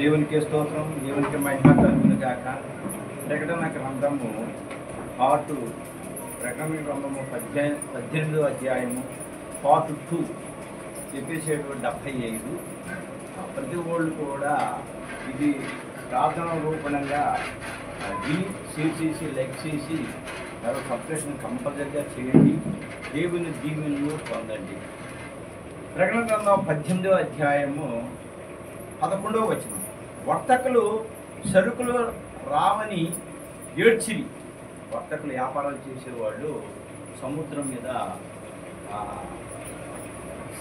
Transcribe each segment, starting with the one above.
దేవునికి స్తోత్రం, దేవునికి మహిమ కలుగును గాక. ప్రకటన గ్రంథము పార్ట్ ప్రకటన గ్రంథము 18వ అధ్యాయము పార్ట్ 2 ఎపిసోడ్ 75. ప్రతి వాళ్ళు కూడా ఇది ప్రార్థన రూపంగా సిసిసి లైక్ చేసి సబ్స్క్రిప్షన్ కంపల్సరీగా చేయండి. దేవుని దీవెనలు పొందండి. ప్రకటన గ్రంథం 18వ అధ్యాయము 11వ వచనం. వర్తకులు సరుకులు రావని ఏడ్చిరి. వర్తకులు వ్యాపారాలు చేసేవాళ్ళు సముద్రం మీద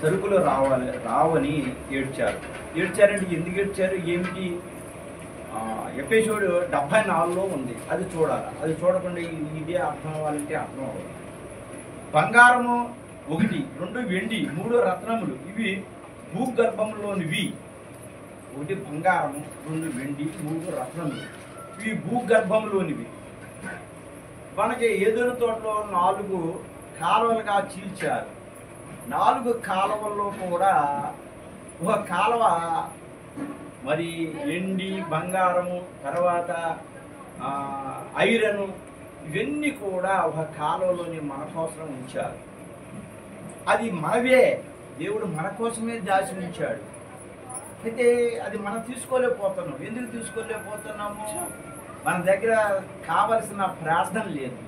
సరుకులు రావని ఏడ్చారంటే ఎందుకు ఏడ్చారు, ఏమిటి? ఎపిసోడ్ 74లో ఉంది, అది చూడాలి. అది చూడకుండా ఇదే అర్థం అవ్వాలంటే అర్థం అవ్వాలి. బంగారము 1, 2 వెండి, 3 రత్నములు, ఇవి భూగర్భంలోనివి. 1 బంగారము, 2 వెండి, 3 రత్నములు, ఇవి భూగర్భంలోనివి. మనకి ఎదురు తోటలో 4 కాలువలుగా చీల్చారు. 4 కాలువల్లో కూడా ఒక కాలువ మరి వెండి, బంగారము, తర్వాత ఐరను, ఇవన్నీ కూడా ఒక కాలువలోని మన కోసం ఉంచారు. అది మనవే, దేవుడు మన కోసమే దాచి ఉంచాడు. అయితే అది మనం తీసుకోలేకపోతున్నాం. ఎందుకు తీసుకోలేకపోతున్నాము? మన దగ్గర కావలసిన ప్రార్థన లేదు,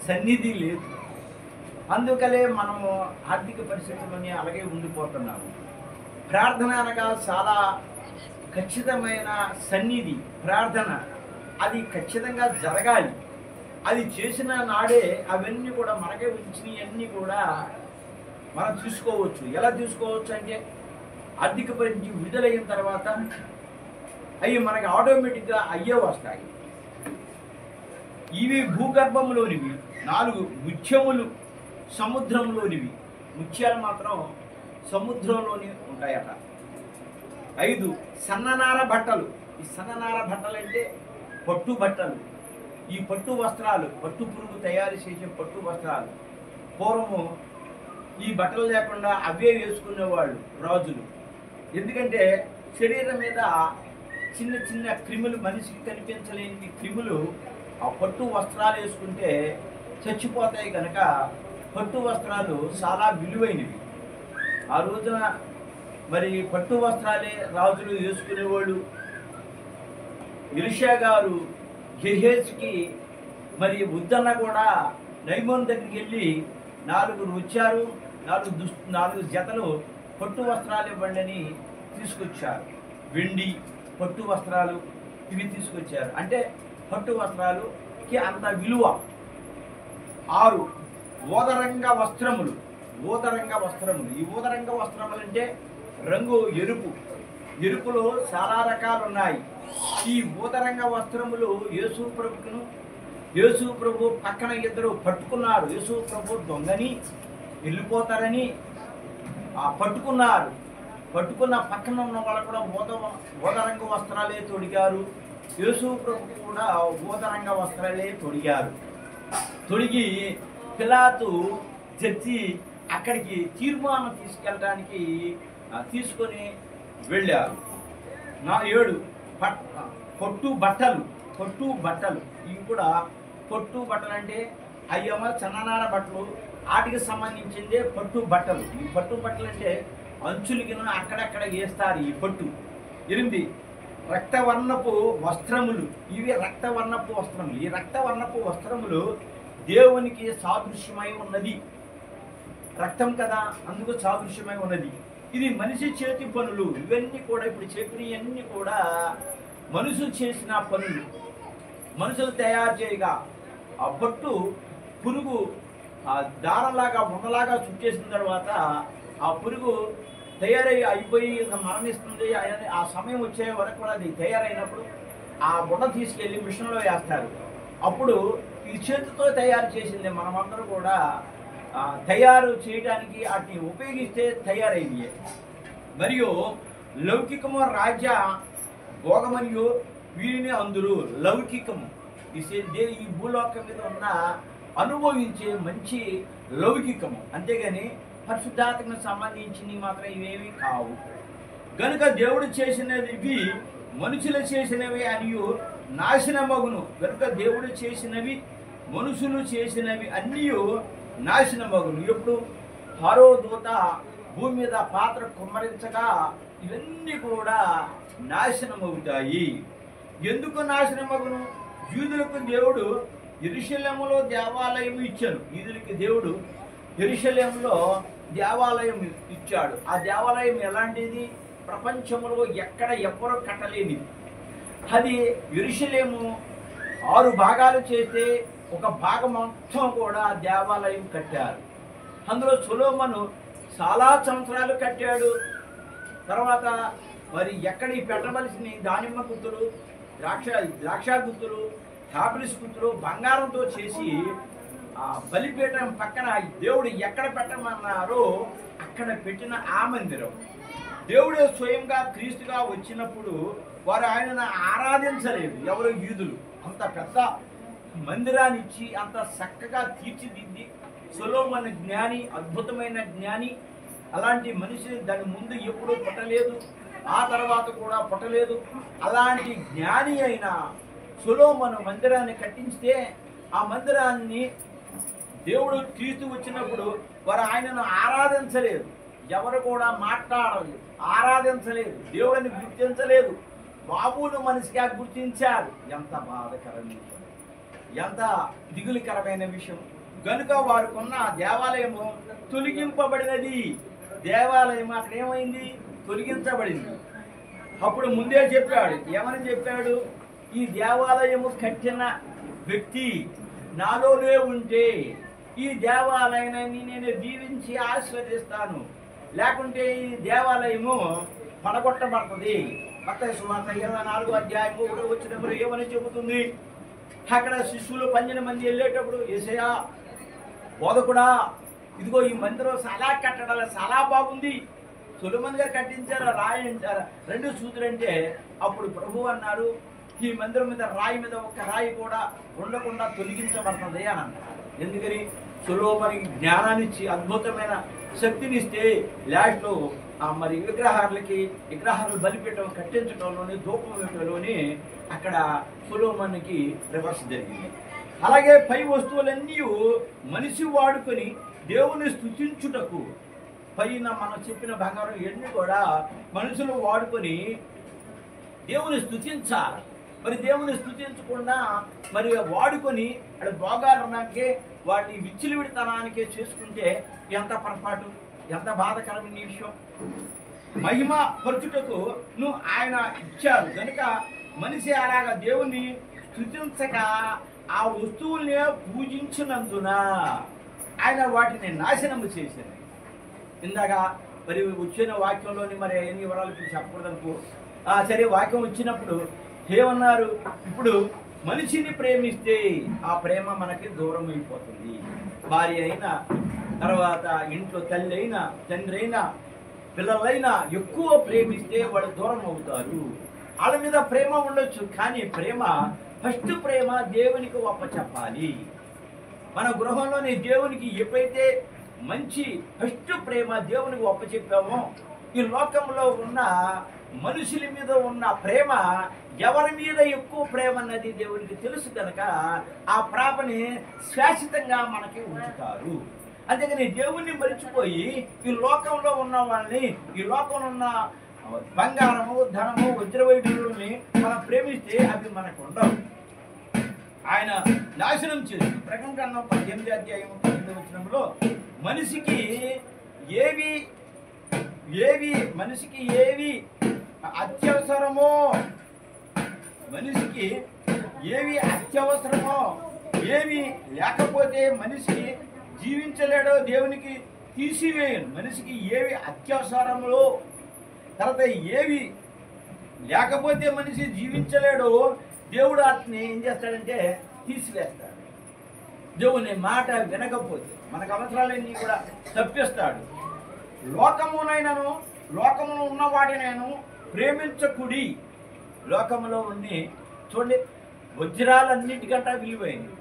సన్నిధి లేదు. అందుకనే మనము ఆర్థిక పరిస్థితుల్లోనే అలాగే ఉండిపోతున్నాము. ప్రార్థన అనగా చాలా ఖచ్చితమైన సన్నిధి, ప్రార్థన అది ఖచ్చితంగా జరగాలి. అది చేసిన నాడే అవన్నీ కూడా మనకే ఉంచినవన్నీ కూడా మనం తీసుకోవచ్చు. ఎలా తీసుకోవచ్చు అంటే ఆర్థిక పరిస్థితి విడుదలైన తర్వాత అవి మనకి ఆటోమేటిక్గా అయ్యే వస్తాయి. ఇవి భూగర్భంలోనివి. 4 ముత్యములు సముద్రంలోనివి. ముత్యాలు మాత్రం సముద్రంలోని ఉంటాయట. 5 సన్ననార బట్టలు. ఈ సన్ననార బట్టలు అంటే పట్టు బట్టలు. ఈ పట్టు వస్త్రాలు, పట్టు పురుగు తయారు చేసే పట్టు వస్త్రాలు. పూర్వము ఈ బట్టలు లేకుండా అవే వేసుకునేవాళ్ళు రాజులు. ఎందుకంటే శరీరం మీద చిన్న చిన్న క్రిములు, మనిషికి కనిపించలేని క్రిములు ఆ పట్టు వస్త్రాలు వేసుకుంటే చచ్చిపోతాయి కనుక పట్టు వస్త్రాలు చాలా విలువైనవి. ఆ రోజున మరి పట్టు వస్త్రాలే రాజులు వేసుకునేవాళ్ళు. ఎలీషా గారు గెహేజ్కి మరి వద్దన్న కూడా నైమోన్ దగ్గరికి వెళ్ళి 4 వచ్చారు, 4 జతలు పట్టు వస్త్రాలు ఇవ్వండి అని తీసుకొచ్చారు. వెండి, పట్టు వస్త్రాలు ఇవి తీసుకొచ్చారు. అంటే పట్టు వస్త్రాలుకి అంత విలువ. 6 ఓదరంగ వస్త్రములు. ఊదరంగ వస్త్రములు. ఈ ఊదరంగ వస్త్రములు అంటే రంగు ఎరుపు. ఎరుపులో చాలా రకాలు ఉన్నాయి. ఈ ఊదరంగ వస్త్రములు యేసు ప్రభు పక్కన 2 పట్టుకున్నారు. యేసు ప్రభు దొంగని వెళ్ళిపోతారని పట్టుకున్నారు. పట్టుకున్న పక్కన ఉన్న వాళ్ళు కూడా ఊదరంగ వస్త్రాలే తొడిగారు. యేసు ప్రభు కూడా ఊదరంగ వస్త్రాలే తొడిగారు. తొడిగి పిలాతు జడ్జి అక్కడికి తీర్మానం తీసుకెళ్ళడానికి తీసుకొని వెళ్ళారు. 7 పొట్టు బట్టలు. పొట్టు బట్టలు ఇవి కూడా పొట్టు బట్టలు అంటే అయ్యమ్మ చన్ననార బట్టలు, వాటికి సంబంధించిందే పట్టు బట్టలు. ఈ పట్టు బట్టలు అంటే అంచులకి అక్కడక్కడ వేస్తారు ఈ పట్టు. 8 రక్తవర్ణపు వస్త్రములు. ఇవి రక్తవర్ణపు వస్త్రములు. ఈ రక్తవర్ణపు వస్త్రములు దేవునికి సాదృశ్యమై ఉన్నది. రక్తం కదా, అందుకు సాదృశ్యమై ఉన్నది. ఇది మనిషి చేతి పనులు. ఇవన్నీ కూడా ఇప్పుడు చెప్పినవన్నీ కూడా మనుషులు చేసిన పనులు. మనుషులు తయారు చేయగా ఆ పట్టు పురుగు దారంలాగా ఉండలాగా చుట్టేసిన తర్వాత ఆ పురుగు అయిపోయి మరణిస్తుంది. ఆ సమయం వచ్చే వరకు కూడా అది తయారైనప్పుడు ఆ బుట్ట తీసుకెళ్ళి మిషన్లో వేస్తారు. అప్పుడు ఈ చేతితో తయారు చేసింది మనమందరూ కూడా తయారు చేయడానికి వాటిని ఉపయోగిస్తే తయారైనవి. మరియు లౌకికము రాజ్య భోగమరియు వీరిని అందరూ లౌకికము. ఈ భూలోకం మీద ఉన్న అనుభవించే మంచి లౌకికము, అంతేగాని పరిశుద్ధాత్మకు సంబంధించినవి మాత్రం ఇవేవి కావు. కనుక దేవుడు చేసినది ఇవి మనుషులు చేసినవి అనియు నాశనమగును కనుక దేవుడు చేసినవి మనుషులు చేసినవి అన్నీ నాశనమగును. ఎప్పుడు ఫరో దూత భూమి మీద పాత్ర కుమ్మరించగా ఇవన్నీ కూడా నాశనమవుతాయి. ఎందుకు నాశనమగును? యూదులకు దేవుడు యెరూషలేములో దేవాలయం ఇచ్చాడు. యూదులకి దేవుడు యెరూషలేములో దేవాలయం ఇచ్చాడు. ఆ దేవాలయం ఎలాంటిది? ప్రపంచంలో ఎక్కడ ఎవ్వరూ కట్టలేనిది. అది యెరూషలేము 6 భాగాలు చేస్తే ఒక భాగం మొత్తం కూడా దేవాలయం కట్టారు. అందులో సొలొమోను చాలా సంవత్సరాలు కట్టాడు. తర్వాత మరి ఎక్కడి పెట్టవలసిన దానిమ్మ గుత్తులు, ద్రాక్ష గుత్తులు, టాబ్లిస్ గుత్తులు బంగారంతో చేసి ఆ బలిపీఠం పక్కన దేవుడు ఎక్కడ పెట్టమన్నారో అక్కడ పెట్టిన ఆ మందిరం. దేవుడు స్వయంగా క్రీస్తుగా వచ్చినప్పుడు వారు ఆయనను ఆరాధించలేదు. ఎవరు? యూదులు. అంత పెద్ద మందిరాన్ని ఇచ్చి అంత చక్కగా తీర్చిదిద్ది సొలొమోను జ్ఞాని, అద్భుతమైన జ్ఞాని. అలాంటి మనిషిని దాని ముందు ఎప్పుడూ పుట్టలేదు, ఆ తర్వాత కూడా పుట్టలేదు. అలాంటి జ్ఞాని అయిన సొలొమోను మందిరాన్ని కట్టించితే ఆ మందిరాన్ని దేవుడు క్రీస్తు వచ్చినప్పుడు వారు ఆయనను ఆరాధించలేదు. ఎవరు కూడా మాట్లాడలేదు, ఆరాధించలేదు, దేవుడిని గుర్తించలేదు. బాబును మనిషిగా గుర్తించారు. ఎంత బాధకరమైన విషయం, ఎంత దిగులుకరమైన విషయం. కనుక వారికున్న దేవాలయము తొలగింపబడినది. దేవాలయం అక్కడ ఏమైంది? తొలగించబడింది. అప్పుడు ముందే చెప్పాడు. ఏమని చెప్పాడు? ఈ దేవాలయము కట్టిన వ్యక్తి నాలోనే ఉంటే ఈ దేవాలయాన్ని నేను దీవించి ఆశీర్వదిస్తాను, లేకుంటే ఈ దేవాలయము పడగొట్టబడుతుంది. మత్తయి సువార్త 24వ అధ్యాయం 1వ వచనంలో ఏమని చెబుతుంది? అక్కడ శిష్యులు 12 మంది వెళ్ళేటప్పుడు, యేసయ్యా బోధకుడా, ఇదిగో ఈ మందిరం చాలా కట్టడాలు చాలా బాగుంది, సొలొమోను గారు కట్టించారు, రాయి అంటారు, 2 సూతులు అంటే అప్పుడు ప్రభు అన్నారు, ఈ మందిరం మీద రాయి మీద ఒక్క రాయి కూడా ఉండకుండా తొలగించబడుతుంది అని అన్నారు. ఎందుకని? సొలొమోనుకి జ్ఞానాన్నిచ్చి అద్భుతమైన శక్తినిస్తే లాస్ట్లో మరి విగ్రహాలు బలిపీఠం కట్టించడంలోని, ధూపం వేయడంలోని అక్కడ సొలొమోనుకి రివర్స్ జరిగింది. అలాగే పై వస్తువులన్నీ మనిషి వాడుకొని దేవుని స్తుతించుటకు, పైన మనం చెప్పిన బంగారం ఇవన్నీ కూడా మనుషులు వాడుకొని దేవుని స్తుతించాలి. మరి దేవుని స్తుతించకుండా మరి వాడుకొని అది భోగాలకే వాటిని విచ్చలవిడితనానికే చేసుకుంటే ఎంత పొరపాటు, ఎంత బాధకరమైన విషయం. మహిమ పరచుటకు నువ్వు ఆయన ఇచ్చారు కనుక మనిషి అలాగా దేవుని స్తుతించక ఆ వస్తువుల్ని పూజించినందున ఆయన వాటిని నాశనము చేశారు. ఇందాక మరి వచ్చిన వాక్యంలోని మరి ఎన్ని వివరాలు చెప్పకూడదనుకో. సరే, వాక్యం వచ్చినప్పుడు ఏమన్నారు? ఇప్పుడు మనిషిని ప్రేమిస్తే ఆ ప్రేమ మనకి దూరం అయిపోతుంది. భార్య అయినా, తర్వాత ఇంట్లో తల్లి అయినా, తండ్రి అయినా, పిల్లలైనా ఎక్కువ ప్రేమిస్తే వాళ్ళు దూరం అవుతారు. వాళ్ళ మీద ప్రేమ ఉండొచ్చు, కానీ ఫస్ట్ ప్రేమ దేవునికి చెప్పాలి. మన గృహంలోని దేవునికి ఎప్పుడైతే మంచి ఫస్ట్ ప్రేమ దేవునికి చెప్పామో, ఈ లోకంలో ఉన్న మనుషుల మీద ఉన్న ప్రేమ, ఎవరి మీద ఎక్కువ ప్రేమ అన్నది దేవునికి తెలుసు కనుక ఆ ప్రేమని శాశ్వతంగా మనకి ఉంచుతారు. అందుకని దేవుణ్ణి మరిచిపోయి ఈ లోకంలో ఉన్న వాళ్ళని, ఈ లోకంలో ఉన్న బంగారము, ధనము, వజ్రవైఢూర్యాలని మనం ప్రేమిస్తే అవి మనకు ఉండవు. ఆయన నాశనం చేసి ప్రకటన 18వ అధ్యాయం 18వ వచనంలో మనిషికి ఏవి అత్యవసరమో, మనిషికి ఏవి అత్యవసరమో, ఏవి లేకపోతే మనిషి జీవించలేడో దేవునికి తీసివేయను. మనిషికి ఏవి అత్యవసరములో, తర్వాత ఏవి లేకపోతే మనిషి జీవించలేడో దేవుడు అతన్ని ఏం చేస్తాడంటే తీసివేస్తాడు. దేవుని మాట వినకపోతే మనకు అవసరాలన్నీ కూడా తప్పిస్తాడు. లోకమునైనను, లోకములో ఉన్న వాటినైనా ప్రేమించకుడి. లోకములో ఉండి చూడండి, వజ్రాలన్నిటికంటే విలువైనది,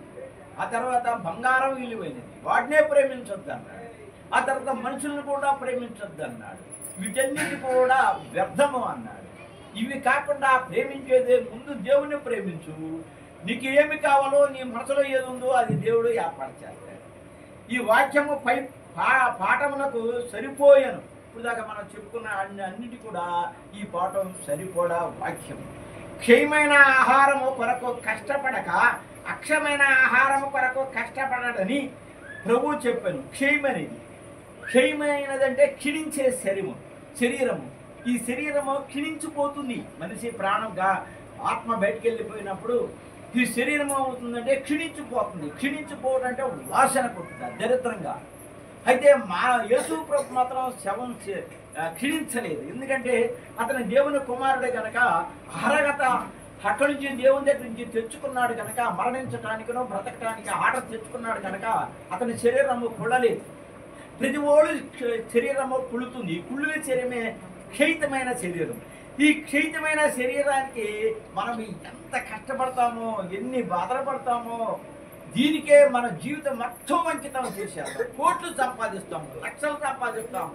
ఆ తర్వాత బంగారం విలువైనది, వాటినే ప్రేమించొద్దు అన్నాడు. ఆ తర్వాత మనుషులను కూడా ప్రేమించొద్దు అన్నాడు. వీటన్నిటి కూడా వ్యర్థము అన్నాడు. ఇవి కాకుండా ప్రేమించేదే ముందు దేవుణ్ణి ప్రేమించు. నీకు ఏమి కావాలో నీ మనసులో ఏది ఉందో అది దేవుడు ఏర్పాటు చేస్తాడు. ఈ వాక్యము పై పాఠమునకు సరిపోయాను. ఇప్పుడు దాకా మనం చెప్పుకున్న అన్నిటి కూడా ఈ పాఠం సరిపోడా వాక్యం. క్షయమైన ఆహారము కొరకు కష్టపడక అక్షయమైన ఆహారము కొరకు కష్టపడడని ప్రభు చెప్పాను. క్షయమైనదంటే క్షీణించే శరీరము. ఈ శరీరము క్షీణించిపోతుంది. మనిషి ప్రాణంగా ఆత్మ బయటికి వెళ్ళిపోయినప్పుడు ఈ శరీరం అవుతుందంటే క్షీణించిపోతుంది. క్షీణించిపోవడం అంటే వాసన కొట్టుతుంది దరిద్రంగా. అయితే యేసు ప్రభు మాత్రం శవం క్షీణించలేదు. ఎందుకంటే అతను దేవుని కుమారుడే కనుక అర్హత అక్కడి నుంచి దేవుని దగ్గర నుంచి తెచ్చుకున్నాడు కనుక, మరణించడానికనో బ్రతకడానికి ఆర్డర్ తెచ్చుకున్నాడు కనుక అతని శరీరము కుళ్ళలేదు. ప్రతి ఓడు శరీరము కుళ్ళుతుంది. కుళ్ళిన శరీరమే క్షయితమైన శరీరం. ఈ క్షయితమైన శరీరానికి మనం ఎంత కష్టపడతామో, ఎన్ని బాధలు పడతామో, దీనికే మన జీవితం మొత్తం అంకితం చేశారు. కోట్లు సంపాదిస్తాము, లక్షలు సంపాదిస్తాము.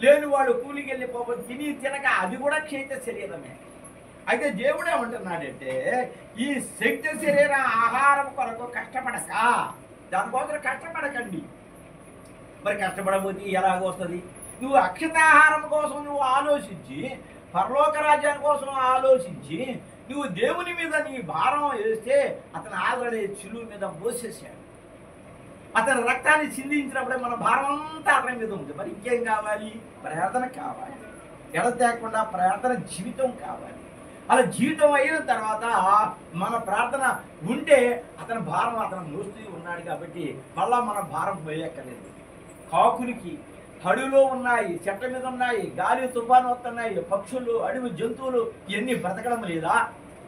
లేని వాడు కూలికి వెళ్ళిపోతే తినక అది కూడా క్షయిత శరీరమే. అయితే దేవుడు ఏమంటున్నాడంటే ఈ శక్తి శరీర ఆహారం కొరకు కష్టపడక, దానికోసం కష్టపడకండి. మరి కష్టపడబోతే ఎలాగొస్తుంది? నువ్వు అక్షతాహారం కోసం నువ్వు ఆలోచించి, పరలోక రాజ్యాన్ని కోసం ఆలోచించి నువ్వు దేవుని మీద నీ భారం వేస్తే అతను ఆల్రెడీ చిలువు మీద మోసేసాడు. అతని రక్తాన్ని చిందించినప్పుడే మన భారం అంతా అతని మీద ఉంది. మరి ఇంకేం కావాలి? ప్రార్థన కావాలి. ఎడతేకుండా ప్రార్థన జీవితం కావాలి. అలా జీవితం అయిన తర్వాత మన ప్రార్థన ఉంటే అతని భారం అతను మోస్తూ ఉన్నాడు కాబట్టి మళ్ళా మన భారం పోయక్కర్లేదు. కాకులకి అడవిలో ఉన్నాయి, చెట్ల మీద ఉన్నాయి, గాలి తుఫాను వస్తున్నాయి, పక్షులు, అడవి జంతువులు ఇవన్నీ బ్రతకడం లేదా?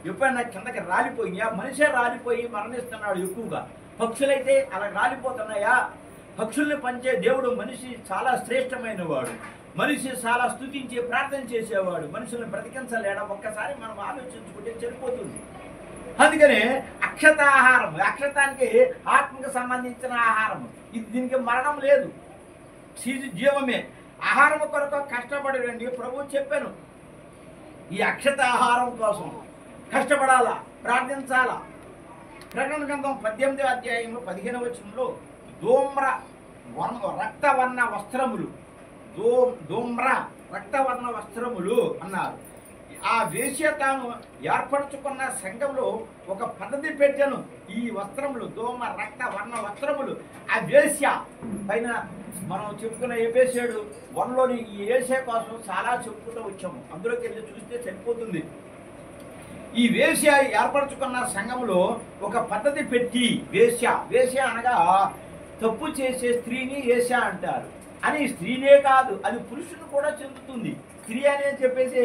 ఎప్పుడైనా కిందకి రాలిపోయినాయా? మనిషే రాలిపోయి మరణిస్తున్నాడు ఎక్కువగా. పక్షులైతే అలా రాలిపోతున్నాయా? పక్షుల్ని పంచే దేవుడు మనిషి చాలా శ్రేష్టమైన వాడు. మనిషి చాలా స్తుతించి ప్రార్థన చేసేవాడు. మనుషుల్ని బ్రతికించలేడా? ఒక్కసారి మనం ఆలోచించుకుంటే సరిపోతుంది. అందుకనే అక్షతాహారం, అక్షతానికి ఆత్మకు సంబంధించిన ఆహారం. ఇది దీనికి మరణం లేదు, జీవమే. ఆహారం కొరకు కష్టపడండి ప్రభు చెప్పాను. ఈ అక్షత ఆహారం కోసం కష్టపడాలా, ప్రార్థించాలా. ప్రకటన గ్రంథం 18వ అధ్యాయంలో 15వ వచనంలో రక్తవర్ణ వస్త్రములు, రక్తవర్ణ వస్త్రములు అన్నారు. ఆ వేశ్య తాను ఏర్పరచుకున్న సంఘంలో ఒక పద్ధతి పెట్టాను. ఈ వస్త్రములు రక్తవర్ణ వస్త్రములు ఆ వేశ్య పైన మనం చెప్పుకున్న ఎఫెసీయుడు 1లోని ఈ వేశ్య కోసం చాలా చెప్పుకుంటూ వచ్చాము. అందులోకి వెళ్ళి చూస్తే సరిపోతుంది. ఈ వేశ్య ఏర్పరచుకున్న సంఘంలో ఒక పద్ధతి పెట్టి, వేశ్య అనగా తప్పు చేసే స్త్రీని వేశ్య అంటారు. అని స్త్రీనే కాదు, అది పురుషుని కూడా చెందుతుంది. స్త్రీ అని చెప్పేసి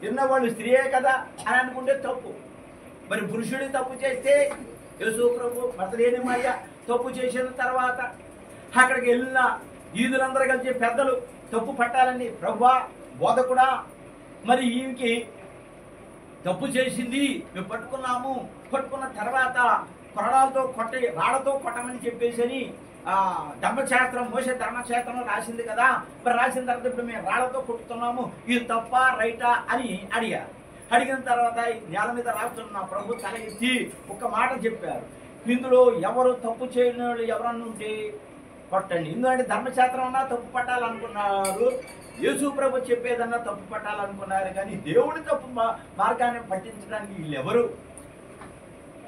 విన్నవాళ్ళు స్త్రీయే కదా అని అనుకుంటే తప్పు. మరి పురుషుడు తప్పు చేస్తే యేసు ప్రభు భర్తలేని మరియ తప్పు చేసిన తర్వాత అక్కడికి వెళ్ళిన ఈదులందరూ కలిసి పెద్దలు తప్పు పట్టాలని, ప్రభువా బోధకుడా మరి ఈమెకి తప్పు చేసింది, మేము పట్టుకున్న తర్వాత కొరడాలతో రాళ్లతో కొట్టమని చెప్పేసి ధర్మశాస్త్రం, మోసే ధర్మశాస్త్రం రాసింది కదా, మరి రాసిన తర్వాత ఇప్పుడు మేము రాళ్లతో కొట్టుతున్నాము, ఇది తప్ప రైటా అని అడిగారు. అడిగిన తర్వాత నేల మీద రాస్తున్న ప్రభు తల ఎత్తి ఒక మాట చెప్పారు. ఇందులో ఎవరు తప్పు చేయని వాళ్ళు ఎవరన్నా ఉంటే కొట్టండి. ఎందుకంటే ధర్మశాస్త్రం అన్నా తప్పు పట్టాలనుకున్నారు, యేసు ప్రభు చెప్పేదన్నా తప్పు పట్టాలనుకున్నారు. కానీ దేవుని తప్పు మార్గాన్ని పట్టించడానికి వీళ్ళెవరు?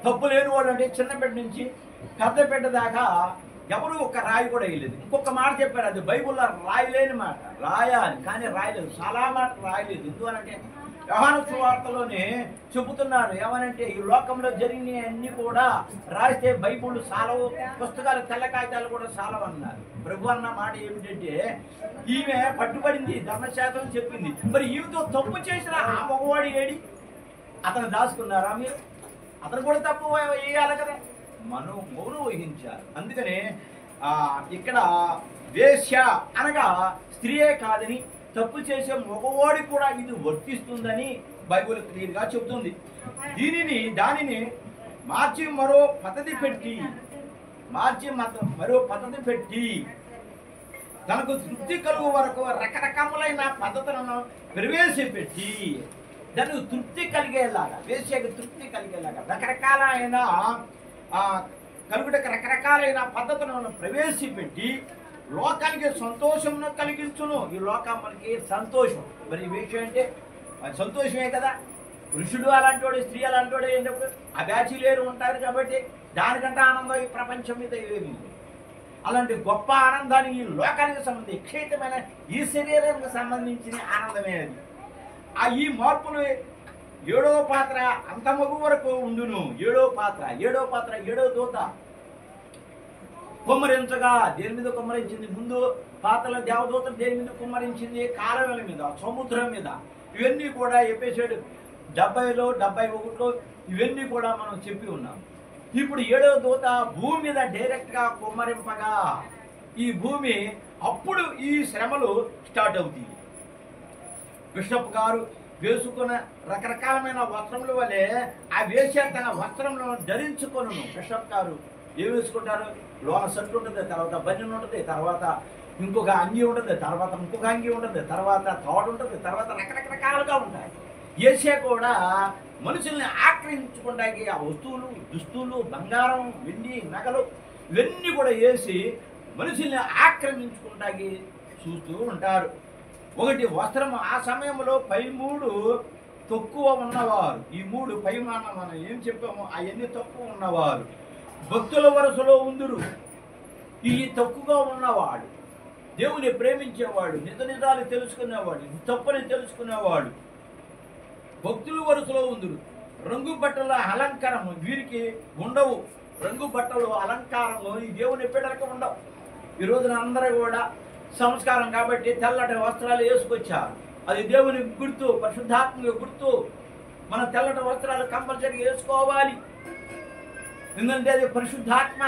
తప్పు లేని వాళ్ళు అంటే చిన్న బిడ్డ నుంచి పెద్ద బిడ్డ దాకా ఎవరు ఒక రాయి కూడా వేయలేదు. ఇంకొక మాట చెప్పారు, అది బైబుల్లో రాయలేని మాట, రాయాలి కానీ రాయలేదు. చాలా మాట రాయలేదు. ఎందువనంటే యోహాను సువార్తలోనే చెబుతున్నారు ఏమనంటే ఈ లోకంలో జరిగినవి అన్ని కూడా రాస్తే బైబుల్ సాలవు, పుస్తకాలు తెల్ల కాగితాలు కూడా సాలవు అన్నారు. ప్రభు అన్న మాట ఏమిటంటే ఈమె పట్టుబడింది, ధర్మశాస్త్రం చెప్పింది, మరి ఈమెతో తప్పు చేసిన ఆ మగవాడి ఏడి? అతను దాచుకున్నారా మీరు? అతను కూడా తప్పు వేయాలి కదా, మౌనం వహించారు. అందుకనే ఇక్కడ వేశ్య అనగా స్త్రీయే కాదని, తప్పు చేసే మగవాడి కూడా ఇది వర్తిస్తుందని బైబిల్ క్లియర్గా చెబుతుంది. దానిని మార్చి మరో పద్ధతి పెట్టి తనకు తృప్తి కలుగు వరకు రకరకములైన పద్ధతులను ప్రవేశపెట్టి దానికి తృప్తి కలిగేలాగా, వేశ్యకి తృప్తి కలిగేలాగా రకరకాలైన కలుగుటకు రకరకాలైన పద్ధతులను ప్రవేశపెట్టి లోకానికి సంతోషమును కలిగించును. ఈ లోకం మనకి సంతోషం. మరి ఈ విషయం అంటే సంతోషమే కదా. పురుషుడు అలాంటి వాడు, స్త్రీ అలాంటి వాడు అయినప్పుడు ఆ బ్యాచులర్ ఉంటారు కాబట్టి దానికంటే ఆనందం ఈ ప్రపంచం మీద ఏమి. అలాంటి గొప్ప ఆనందాన్ని ఈ లోకానికి సంబంధించి క్షేత్రమైన ఈ శరీరానికి సంబంధించిన ఆనందమే అది. ఈ మార్పులు 7వ పాత్ర అంతమగు వరకు ఉండును. 7వ పాత్ర 7వ దూత కుమ్మరించగా దేని మీద కుమ్మరించింది? ముందు పాత్రల దేవదూతలు దేని మీద కుమ్మరించింది? కాలువల మీద, సముద్రం మీద. ఇవన్నీ కూడా ఎపిసోడ్ 70లో 71లో ఇవన్నీ కూడా మనం చెప్పి ఉన్నాం. ఇప్పుడు 7వ దూత భూమి మీద డైరెక్ట్గా కుమ్మరింపగా ఈ భూమి అప్పుడు ఈ శ్రమలు స్టార్ట్ అవుతాయి. బిషప్ గారు వేసుకున్న రకరకాలమైన వస్త్రముల వల్లే ఆ వేసే తన వస్త్రములను ధరించుకొను. బిషప్ గారు ఏం వేసుకుంటారు? లోన షర్ట్ ఉంటుంది, తర్వాత బనియన్ ఉంటుంది, తర్వాత ఇంకొక అంగి ఉంటుంది, తర్వాత ఇంకొక అంగి ఉంటుంది, తర్వాత థాడ్ ఉంటుంది, తర్వాత రకరకాలుగా ఉంటాయి. ఏషియా కూడా మనుషుల్ని ఆక్రమించుకోవడానికి ఆ వస్తువులు, దుస్తులు, బంగారం, వెండి, నగలు ఇవన్నీ కూడా వేసి మనుషుల్ని ఆక్రమించుకోవడానికి చూస్తూ ఉంటారు. ఒకటి వస్త్రం. ఆ సమయంలో 13 తక్కువ ఉన్నవారు, ఈ 3 పైమానం మనం ఏం చెప్పామో అవన్నీ తక్కువ ఉన్నవారు భక్తుల వరుసలో ఉందురు. ఈ తక్కువగా ఉన్నవాడు దేవుని ప్రేమించేవాడు, నిజాలు తెలుసుకునేవాడు, తప్పని తెలుసుకునేవాడు భక్తుల వరుసలో ఉందురు. రంగు బట్టల అలంకారము వీరికి ఉండవు. రంగు బట్టలు అలంకారము ఈ దేవుని బిడ్డలకు ఉండవు. ఈ రోజున అందరూ కూడా సంస్కారం కాబట్టి తెల్లటి వస్త్రాలు వేసుకొచ్చారు. అది దేవుని గుర్తు, పరిశుద్ధాత్మక గుర్తు. మన తెల్లటి వస్త్రాలు కంపల్సరీ వేసుకోవాలి, ఎందుకంటే అది పరిశుద్ధాత్మ.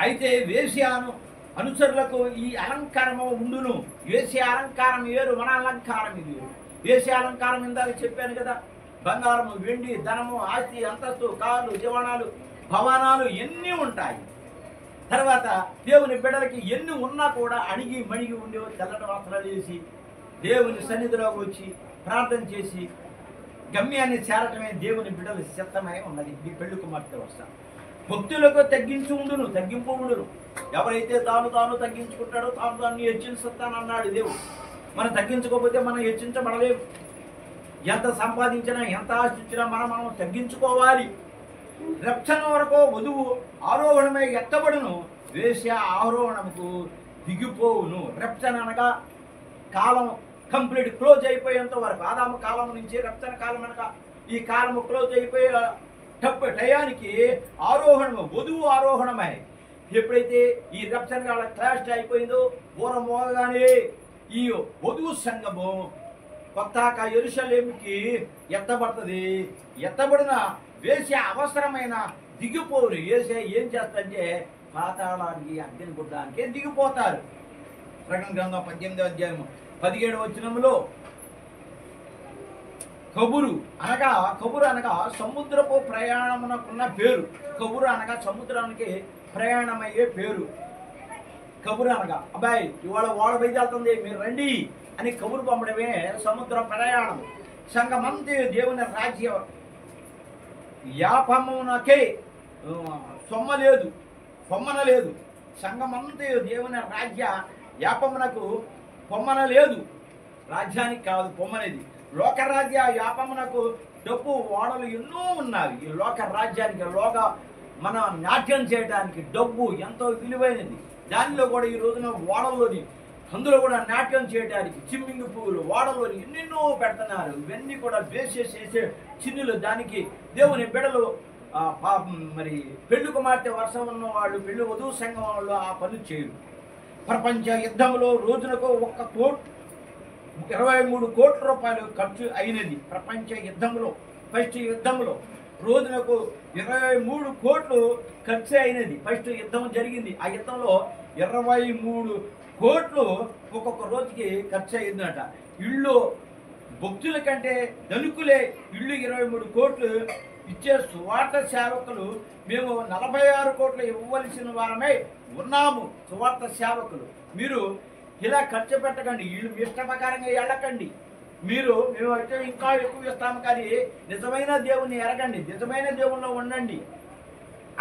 అయితే వేశ్యాను అనుచరులకు ఈ అలంకారము ఉండును. వేశ్య అలంకారం వేరు, మన అలంకారం ఇది వేరు. వేశ్య అలంకారం ఇందాక చెప్పాను కదా, బంగారము, వెండి, ధనము, ఆస్తి, అంతస్తు, కార్లు, జీవనాలు, భవనాలు ఎన్ని ఉంటాయి. తర్వాత దేవుని బిడ్డలకి ఎన్ని ఉన్నా కూడా అణిగి మణిగి ఉండే తెల్లటి వస్త్రాలు వేసి దేవుని సన్నిధిలోకి వచ్చి ప్రార్థన చేసి గమ్యాన్ని చేరటమే దేవుని బిడ్డల సిద్ధమై ఉన్నది. ఈ పెళ్లి కుమార్తె వస్తాను. భక్తులకు తగ్గించి ఉండును, తగ్గింపు ఉండును. ఎవరైతే తాను తగ్గించుకుంటాడో తాను హెచ్చించుతానన్నాడు దేవుడు. మనం తగ్గించుకోకపోతే మనం హెచ్చించబడలేము. ఎంత సంపాదించినా, ఎంత ఆశించినా మనం తగ్గించుకోవాలి. రక్షణ వరకు వధువు ఆరోహణమై ఎత్తబడును, వేశ్య ఆరోహణముకు దిగిపోవును. రక్షణ అనగా కాలం కంప్లీట్ క్లోజ్ అయిపోయేంత వరకు. ఆదాము కాలం నుంచి రక్షణ కాలం అనగా ఈ కాలము క్లోజ్ అయిపోయే టయానికి ఆరోహణము, వధువు ఆరోహణమై ఎప్పుడైతే ఈ రక్షణ కాల క్లాష్ అయిపోయిందో పూర్వం మోగగానే ఈ వధువు సంఘము కొత్తగా యెరూషలేముకి ఎత్తబడుతుంది. ఎత్తబడిన వేసే అవసరమైన దిగిపోరు. వేసే ఏం చేస్తారంటే పాతాళానికి, అగ్ని గుడ్డానికి దిగిపోతారు. ప్రకటన గ్రంథం 18వ అధ్యాయం 17వ వచనంలో కబురు అనగా సముద్రపు ప్రయాణమునకున్న పేరు. కబురు అనగా సముద్రానికి ప్రయాణమయ్యే పేరు. కబురు అనగా అబ్బాయి ఇవాళ ఓడ బయలుదేరుతుంది, మీరు రండి అని కబురు పంపడమే సముద్ర ప్రయాణం. సంఘమంతే దేవుని రాజ్య యాపమునకే పొమ్మన లేదు. సంఘమంతే దేవుని రాజ్య యాపమునకు పొమ్మన లేదు. రాజ్యానికి కాదు పొమ్మనేది. లోకరాజ్య యాపమునకు డబ్బు ఓడలు ఎన్నో ఉన్నాయి. ఈ లోక రాజ్యానికి మనం నాట్యం చేయడానికి డబ్బు ఎంతో విలువైనది. దానిలో కూడా ఈ రోజున ఓడల్లోని అందులో కూడా నాట్యం చేయడానికి స్విమ్మింగ్ పూల్ ఓడలోని ఎన్నెన్నో పెడుతున్నారు. ఇవన్నీ కూడా చేసే చిన్నులు. దానికి దేవుని బిడ్డలు మరి పెళ్లి కుమార్తె వర్షం ఉన్న వాళ్ళు, పెళ్లి వధువు సంఘం వాళ్ళు ఆ పని చేయరు. ప్రపంచ యుద్ధంలో రోజునకు 23 కోట్ల రూపాయలు ఖర్చు అయినది. ప్రపంచ యుద్ధంలో ఫస్ట్ యుద్ధంలో రోజునకు 23 కోట్లు ఖర్చు అయినది. ఫస్ట్ యుద్ధం జరిగింది. ఆ యుద్ధంలో 23 కోట్లు ఒక్కొక్క రోజుకి ఖర్చు అయిందట. ఇళ్ళు భక్తుల కంటే ధనికులే ఇళ్ళు 23 కోట్లు ఇచ్చే సువార్త సేవకులు మేము 46 కోట్లు ఇవ్వవలసిన వారమై ఉన్నాము. సువార్త సేవకులు మీరు ఇలా ఖర్చు పెట్టకండి, వీళ్ళు మీ ఇష్ట ప్రకారంగా వెళ్ళకండి. మేము అయితే ఇంకా ఎక్కువ ఇస్తాము, కానీ నిజమైన దేవుణ్ణి ఎరగండి, నిజమైన దేవుల్లో ఉండండి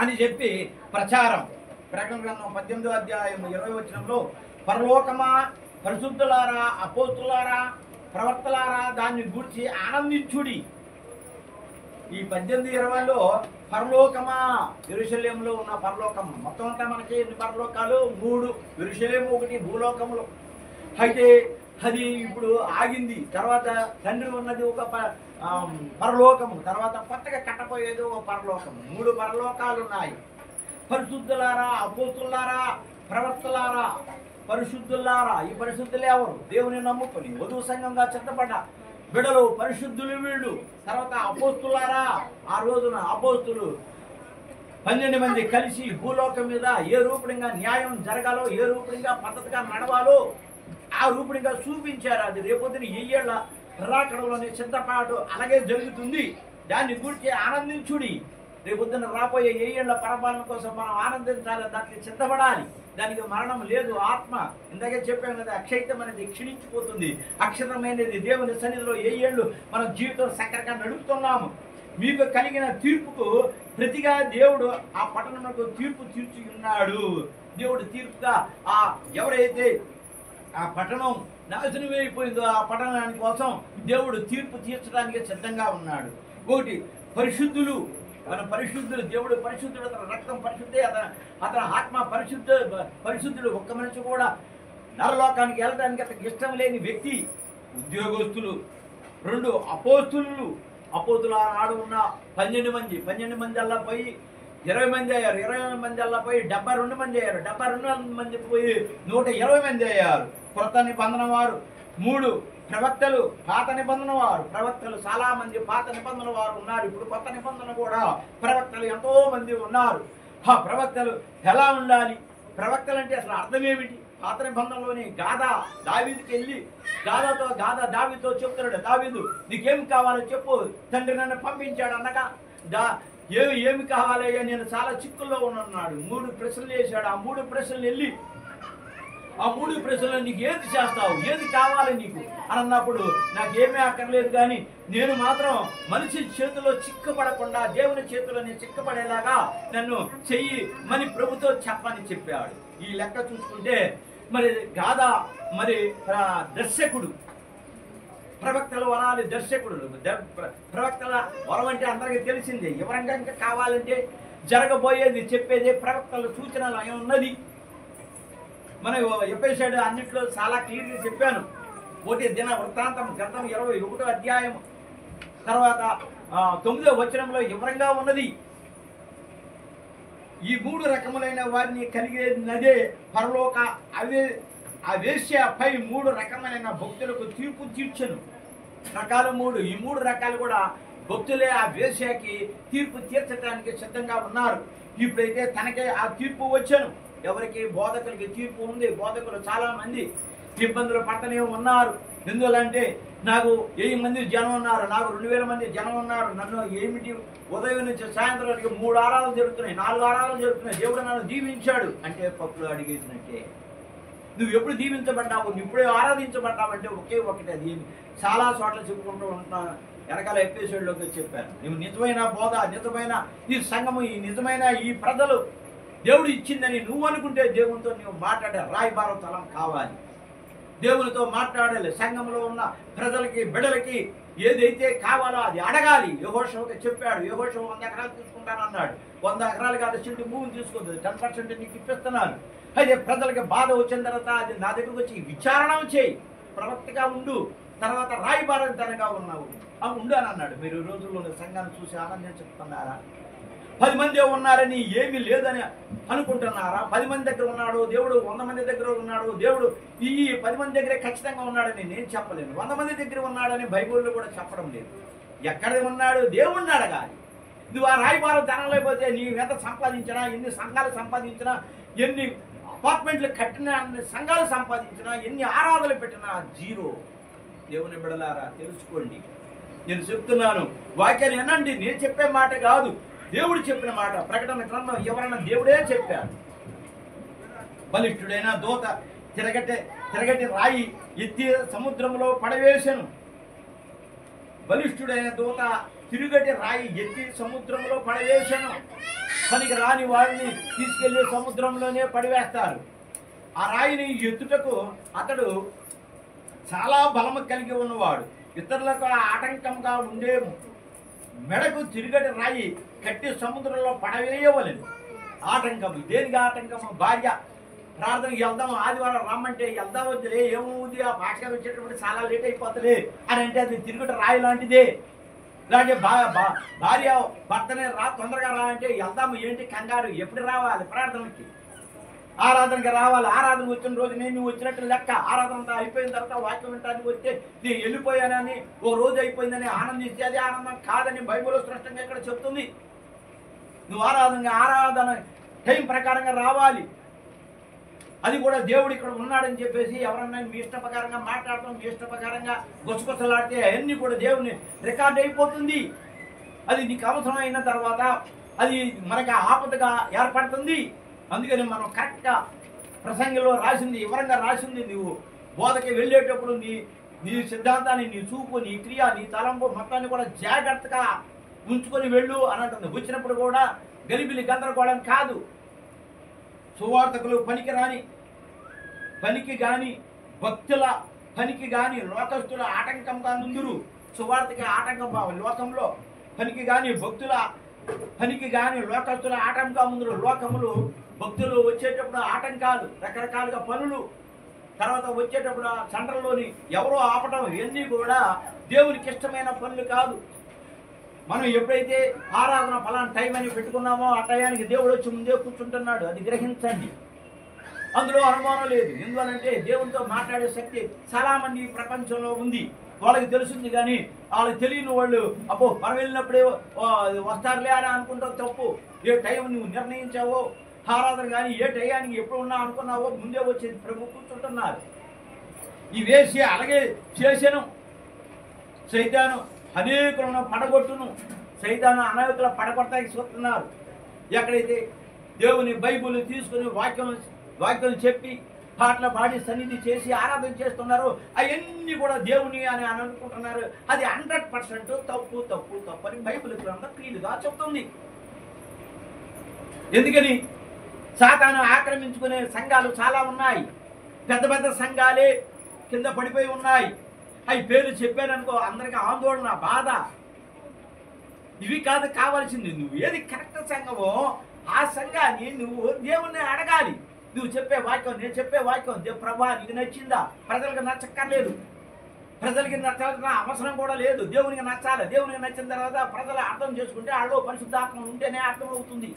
అని చెప్పి ప్రచారం. ప్రకటన గ్రంథం 18వ అధ్యాయం 20వ వచనంలో, పరలోకమా, పరిశుద్ధులారా, అపోస్తులారా, ప్రవక్తలారా, దాన్ని గూర్చి ఆనందించుడి. ఈ 18-20లో పరలోకమా, యెరూషలేములో ఉన్న పరలోకం. మొత్తం అంతా మనకి ఎన్ని పరలోకాలు? 3. యెరూషలేము ఒకటి, భూలోకములు. అయితే అది ఇప్పుడు ఆగింది. తర్వాత తండ్రి ఉన్నది ఒక పరలోకము, తర్వాత కొత్తగా కట్టపోయేది ఒక పరలోకము. 3 పరలోకాలు ఉన్నాయి. పరిశుద్ధులారా, అపోస్తులారా, ప్రవక్తలారా, పరిశుద్ధులారా. ఈ పరిశుద్ధులు ఎవరు? దేవుని నమ్ముకొని వధువు సంఘంగా సిద్ధపడ్డ బిడలు పరిశుద్ధులు వీళ్ళు. తర్వాత అపోస్తులారా, ఆ రోజున అపోస్తులు 12 మంది కలిసి భూలోకం మీద ఏ రూపంగా న్యాయం జరగాలో, ఏ రూపంగా పద్ధతిగా నడవాలో ఆ రూపంగా చూపించారు. అది రేపొద్దున ఏళ్ళ రాకడలోని సిద్ధపాటు అలాగే జరుగుతుంది. దాన్ని గురించి ఆనందించుడి. రేపొద్దున రాబోయే ఏళ్ళ పరపాలన కోసం మనం ఆనందించాలి, దానికి సిద్ధపడాలి. దానికి మరణం లేదు. ఆత్మ ఇందాకే చెప్పాను కదా, అక్షయితం అనేది క్షీణించిపోతుంది. అక్షరమైనది దేవుని సన్నిధిలో ఏళ్ళు మనం జీవితం చక్కగా నడుపుతున్నాము. మీకు కలిగిన తీర్పుకు ప్రతిగా దేవుడు ఆ పట్టణంలో తీర్పు తీర్చి ఉన్నాడు. దేవుడు తీర్పుగా ఎవరైతే ఆ పట్టణం నాశనం అయిపోయిందో ఆ పట్టణానికి కోసం దేవుడు తీర్పు తీర్చడానికి సిద్ధంగా ఉన్నాడు. ఒకటి, పరిశుద్ధులు. మన పరిశుద్ధులు, దేవుడు పరిశుద్ధుడు, అతని రక్తం పరిశుద్ధే, అతని ఆత్మ పరిశుద్ధుడు. ఒక్క మనిషి కూడా నరలోకానికి వెళ్ళడానికి అతనికి ఇష్టం లేని వ్యక్తి. ఉద్యోగస్తులు. 2, అపోస్తులు. అపోస్తులు ఆనాడు ఉన్న 12 మంది అలా పోయి 20 మంది అయ్యారు. 20 మంది అలా పోయి 72 మంది అయ్యారు. 72 మంది పోయి 120 మంది అయ్యారు. కొత్త నిబంధన వారు. 3, ప్రవక్తలు. పాత నిబంధన వారు. ప్రవక్తలు చాలా మంది పాత నిబంధన వారు ఉన్నారు. ఇప్పుడు కొత్త నిబంధన కూడా ప్రవక్తలు ఎంతో మంది ఉన్నారు. ప్రవక్తలు ఎలా ఉండాలి? ప్రవక్తలు అంటే అసలు అర్థం ఏమిటి? పాత నిబంధనలోని దావీదుకి వెళ్ళి దావీదుతో చెప్తున్నాడు, దావీదు నీకేమి కావాలో చెప్పు, తండ్రి నన్ను పంపించాడు అనగా ఏమి కావాలయ్యా, నేను చాలా చిక్కుల్లో ఉన్నాడు. 3 ప్రశ్నలు వేశాడు. ఆ 3 ప్రశ్నలు వెళ్ళి ఆ 3 ప్రశ్నలు నీకు ఏది చేస్తావు, ఏది కావాలి నీకు అని అన్నప్పుడు నాకేమీ అక్కర్లేదు, కానీ నేను మాత్రం మనిషి చేతిలో చిక్కపడకుండా దేవుని చేతిలో నేను చిక్కపడేలాగా నన్ను చెయ్యి మని ప్రభుతో చెప్పని చెప్పాడు. ఈ లెక్క చూసుకుంటే మరి మరి దర్శకుడు. ప్రవక్తల వరాలు దర్శకుడు. ప్రవక్తల వరం అంటే అందరికీ తెలిసిందే. ఎవరంగా ఇంకా కావాలంటే జరగబోయేది చెప్పేదే ప్రవక్తల సూచనలు అయి ఉన్నది. మనం ఎప్పేసాడు అన్నింటిలో చాలా క్లియర్గా చెప్పాను. ఒకటి దిన వృత్తాంతం గ్రంథం 21వ అధ్యాయం తర్వాత 9వ వచనంలో వివరంగా ఉన్నది. ఈ 3 రకములైన వారిని కలిగేనదే పరలోక వేశ్యపై 3 రకములైన భక్తులకు తీర్పు తీర్చను. రకాలు 3. ఈ 3 రకాలు కూడా భక్తులే ఆ వేశ్యకి తీర్పు తీర్చడానికి సిద్ధంగా ఉన్నారు. ఇప్పుడైతే తనకే ఆ తీర్పు వచ్చాను. ఎవరికి? బోధకులకి తీర్పు ఉంది. బోధకులు చాలా మంది ఇబ్బందులు పడుతూనే ఉన్నారు. ఎందువల్లంటే నాకు 1000 మంది జనం ఉన్నారు, నాకు 2000 మంది జనం ఉన్నారు. నన్ను ఏమిటి ఉదయం నుంచి సాయంత్రానికి 3 ఆరాలు జరుగుతున్నాయి, 4 ఆరాలు జరుగుతున్నాయి, దేవుడు నన్ను దీవించాడు అంటే పప్పులు అడిగేసినట్టే. నువ్వు ఎప్పుడు దీవించబడ్డావు, నువ్వు ఇప్పుడే ఆరాధించబడ్డావు అంటే ఒకే ఒకటి. అది చాలా చోట్ల చెప్పుకుంటూ ఉంటున్నాను. వెనకాల ఎపిసోడ్లోకి చెప్పాను. నువ్వు నిజమైన బోధ, నిజమైన ఈ సంఘము, ఈ నిజమైన ఈ ప్రజలు దేవుడు ఇచ్చిందని నువ్వు అనుకుంటే దేవునితో నువ్వు మాట్లాడే రాయబారం తలం కావాలి. దేవునితో మాట్లాడాలి. సంఘంలో ఉన్న ప్రజలకి బిడ్డలకి ఏదైతే కావాలో అది అడగాలి. యెహోషువకి చెప్పాడు. యెహోషువ 100 ఎకరాలు తీసుకుంటానన్నాడు. 100 ఎకరాలు కాదు, చెట్టు భూమిని తీసుకుంటుంది. 10% నీకు ఇప్పిస్తున్నాను. అయితే ప్రజలకి బాధ వచ్చిన తర్వాత అది నా దగ్గరకు వచ్చి విచారణ చేయి, ప్రవక్తగా ఉండు, తర్వాత రాయబారం తనగా ఉన్నావు ఉండు అని అన్నాడు. మీరు ఈ రోజుల్లో సంఘాన్ని చూసి ఆనందించుకున్నారా? 10 మంది ఉన్నారని ఏమీ లేదని అనుకుంటున్నారా? 10 మంది దగ్గర ఉన్నాడు దేవుడు, 100 మంది దగ్గర ఉన్నాడు దేవుడు. ఈ 10 మంది దగ్గరే ఖచ్చితంగా ఉన్నాడని నేను చెప్పలేను. 100 మంది దగ్గర ఉన్నాడని బైబిల్లో కూడా చెప్పడం లేదు. ఎక్కడ ఉన్నాడు? దేవుణ్ణి అడగాలి. నువ్వు ఆ రాయబారం ధనం లేకపోతే నీవు ఎంత సంపాదించినా, ఎన్ని సంఘాలు సంపాదించినా, ఎన్ని అపార్ట్మెంట్లు కట్టినా, అన్ని సంఘాలు సంపాదించినా, ఎన్ని ఆరాధనలు పెట్టినా జీరో. దేవుని బిడ్డలారా తెలుసుకోండి. నేను చెప్తున్నాను, వాక్యాన్ని వినండి. నేను చెప్పే మాట కాదు, దేవుడు చెప్పిన మాట. ప్రకటన గ్రంథం ఎవరైనా దేవుడే చెప్పాడు. బలిష్ఠుడైన దూత తిరగటి రాయి ఎత్తి సముద్రంలో పడవేశాను. బలిష్ఠుడైన దూత తిరుగటి రాయి ఎత్తి సముద్రంలో పడవేశాను. పనికి రాని వాడిని తీసుకెళ్లి సముద్రంలోనే పడివేస్తారు. ఆ రాయిని ఎత్తుటకు అతడు చాలా బలము కలిగి ఉన్నవాడు. ఇతరులకు ఆటంకంగా ఉండే మెడకు తిరుగటి రాయి కట్టి సముద్రంలో పడవేయవలేదు. ఆటంకము దేనికి ఆటంకము? భార్య ప్రార్థనకి వెళ్దాం, ఆదివారం రమ్మంటే వెళ్దాం వద్దులే, ఏమవుతుంది ఆ భాషగా వచ్చేటప్పుడు చాలా లేట్ అయిపోతుంది అని అంటే అది తిరుగుట రాయి లాంటిదే. ఇలాంటి భార్య భర్తనే తొందరగా రా అంటే వెళ్దాము, ఏంటి కంగారు, ఎప్పుడు రావాలి ప్రార్థనకి, ఆరాధనకి రావాలి. ఆరాధన వచ్చిన రోజు నేను వచ్చినట్టు లెక్క. ఆరాధన అంతా అయిపోయిన తర్వాత వాక్యం వింటానికి వస్తే నేను వెళ్ళిపోయానని, ఓ రోజు అయిపోయిందని ఆనందిస్తే అది ఆనందం కాదని బైబిల్ స్పష్టంగా ఇక్కడ చెప్తుంది. నువ్వు ఆరాధన టైం ప్రకారంగా రావాలి. అది కూడా దేవుడు ఇక్కడ ఉన్నాడని చెప్పేసి ఎవరన్నా మీ ఇష్ట ప్రకారంగా మాట్లాడటం, మీ ఇష్ట ప్రకారంగా గుసగుసలాడితే అవన్నీ కూడా దేవుని రికార్డ్ అయిపోతుంది. అది నీకు అవసరం అయిన తర్వాత అది మనకి ఆపదగా ఏర్పడుతుంది. అందుకని మనం కరెక్ట్గా ప్రసంగంలో రాసింది, వివరంగా రాసింది, నువ్వు బోధకి వెళ్ళేటప్పుడు నీ సిద్ధాంతాన్ని, నీ చూపు, నీ క్రియ, నీ తలంపు మొత్తాన్ని కూడా జాగ్రత్తగా ఉంచుకొని వెళ్ళు అని అంటుంది. వచ్చినప్పుడు కూడా గలిబిలి గందరగోళం కాదు. సువార్తకులు పనికి గాని భక్తుల పనికి గాని లోకస్తుల ఆటంకంగా నుందురు. సువార్తకి ఆటంకం లోకంలో పనికి గాని భక్తుల పనికి గాని లోకస్తుల ఆటంకంగా ముందురు. లోకములు భక్తులు వచ్చేటప్పుడు ఆటంకాలు, రకరకాలుగా పనులు, తర్వాత వచ్చేటప్పుడు సండ్రలోని ఎవరో ఆపటం, ఇవన్నీ కూడా దేవునికి ఇష్టమైన పనులు కాదు. మనం ఎప్పుడైతే ఆరాధన ఫలానా టైం అని పెట్టుకున్నామో ఆ టయానికి దేవుడు వచ్చి ముందే కూర్చుంటున్నాడు. అది గ్రహించండి, అందులో అనుమానం లేదు. ఎందువలంటే దేవునితో మాట్లాడే శక్తి చాలామంది ఈ ప్రపంచంలో ఉంది. వాళ్ళకి తెలుస్తుంది, కానీ వాళ్ళకి తెలియని వాళ్ళు అబ్బో మనం వెళ్ళినప్పుడే వస్తారులే అని అనుకుంటావు. తప్పు. ఏ టైం నువ్వు నిర్ణయించావో ఆరాధన కానీ ఏ టయానికి ఎప్పుడు ఉన్నా అనుకున్నావో ముందే వచ్చేది ప్రభు కూర్చుంటున్నారు. ఈ వేసి అలాగే చేశాను. సైతాను అనేకులను పడగొట్టును. సైతాను అనేకుల పడగొట్టడానికి చూస్తున్నారు. ఎక్కడైతే దేవుని బైబుల్ తీసుకుని వాక్యం చెప్పి పాటలు పాడి సన్నిధి చేసి ఆరాధన చేస్తున్నారు, అవన్నీ కూడా దేవుని అని అనుకుంటున్నారు. అది 100% తప్పు తప్పు తప్పు అని బైబిల్ గ్రంథం క్లియర్గా చెప్తుంది. ఎందుకని? సాతాను ఆక్రమించుకునే సంఘాలు చాలా ఉన్నాయి. పెద్ద పెద్ద సంఘాలే కింద పడిపోయి ఉన్నాయి. అవి పేరు చెప్పాననుకో అందరికీ ఆందోళన, బాధ. ఇవి కాదు కావాల్సింది. నువ్వు ఏది కరెక్ట్ సంఘమో ఆ సంఘాన్ని నువ్వు దేవుణ్ణి అడగాలి. నువ్వు చెప్పే వాక్యం, నేను చెప్పే వాక్యం ప్రభా నీకు నచ్చిందా? ప్రజలకు నచ్చక్కర్లేదు, ప్రజలకి నచ్చాల్సిన అవసరం కూడా లేదు. దేవునికి నచ్చాలి. దేవునికి నచ్చిన తర్వాత ప్రజలు అర్థం చేసుకుంటే వాళ్ళు పరిశుద్ధాత్మ ఉంటేనే అర్థమవుతుంది,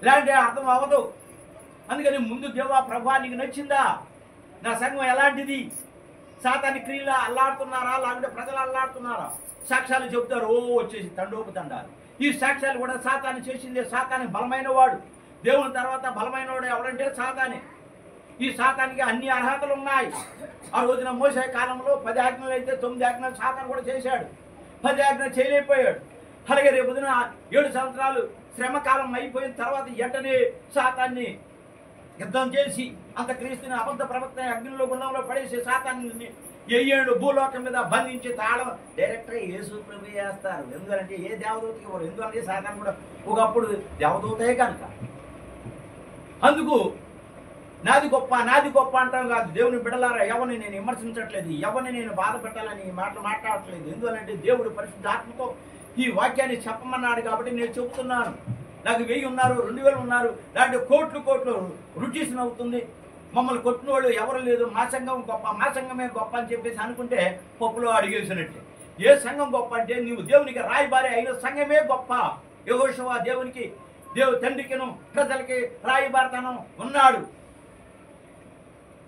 ఇలాంటి అర్థం అవ్వదు. అందుకని ముందు దేవా ప్రభా నీకు నచ్చిందా? నా సంఘం ఎలాంటిది? సాతాని క్రియలు అల్లాడుతున్నారా లేకుంటే ప్రజలు అల్లాడుతున్నారా? సాక్ష్యాలు చెప్తారు, వచ్చేసి తండోపు తండాలు. ఈ సాక్ష్యాలు కూడా సాతాను చేసిందే. సాతాని బలమైన వాడు. దేవుని తర్వాత బలమైన వాడు ఎవరంటే సాతాని. ఈ సాతానికి అన్ని అర్హతలు ఉన్నాయి. ఆ రోజున మోసే కాలంలో 10 ఆజ్ఞలు అయితే 9 ఆజ్ఞలు సాతాను కూడా చేశాడు. 10 ఆజ్ఞలు చేయలేకపోయాడు. అలాగే రేపు 7 సంవత్సరాలు శ్రమకాలం అయిపోయిన తర్వాత వెంటనే సాతాన్ని యుద్ధం చేసి అంత క్రీస్తుని అబద్ధ ప్రవక్త అగ్నిలో గుండంలో పడేసి సాతాన్ని 7 భూలోకం మీద బంధించి తాళం డైరెక్ట్గా యేసు ప్రభు చేస్తారు. ఎందుకంటే ఏ దేవదూతకి ఇవ్వరు. ఎందుకంటే సాతాను కూడా ఒకప్పుడు దేవదూతే కనుక. అందుకు నాది గొప్ప అంటాం కాదు. దేవుని బిడలారా, ఎవరిని నేను విమర్శించట్లేదు, ఎవరిని నేను బాధ పెట్టాలని ఈ మాటలు మాట్లాడట్లేదు. ఎందుకంటే దేవుడు పరిశుద్ధాత్మతో ఈ వాక్యాన్ని చెప్పమన్నాడు కాబట్టి నేను చెబుతున్నాను. నాకు 1000 ఉన్నారు, 2000 ఉన్నారు, దాంట్లో కోట్లు రుచిషన్ అవుతుంది. మమ్మల్ని కొట్టిన వాళ్ళు ఎవరు లేదు. మా సంఘం గొప్ప, మా సంఘమే గొప్ప అని చెప్పేసి అనుకుంటే పప్పులో అడిగేసినట్టే. ఏ సంఘం గొప్ప అంటే నీవు దేవునికి రాయబారి అయిన సంఘమే గొప్ప. యెహోషువ దేవునికి తండ్రికిను ప్రజలకి రాయబారతనం ఉన్నాడు.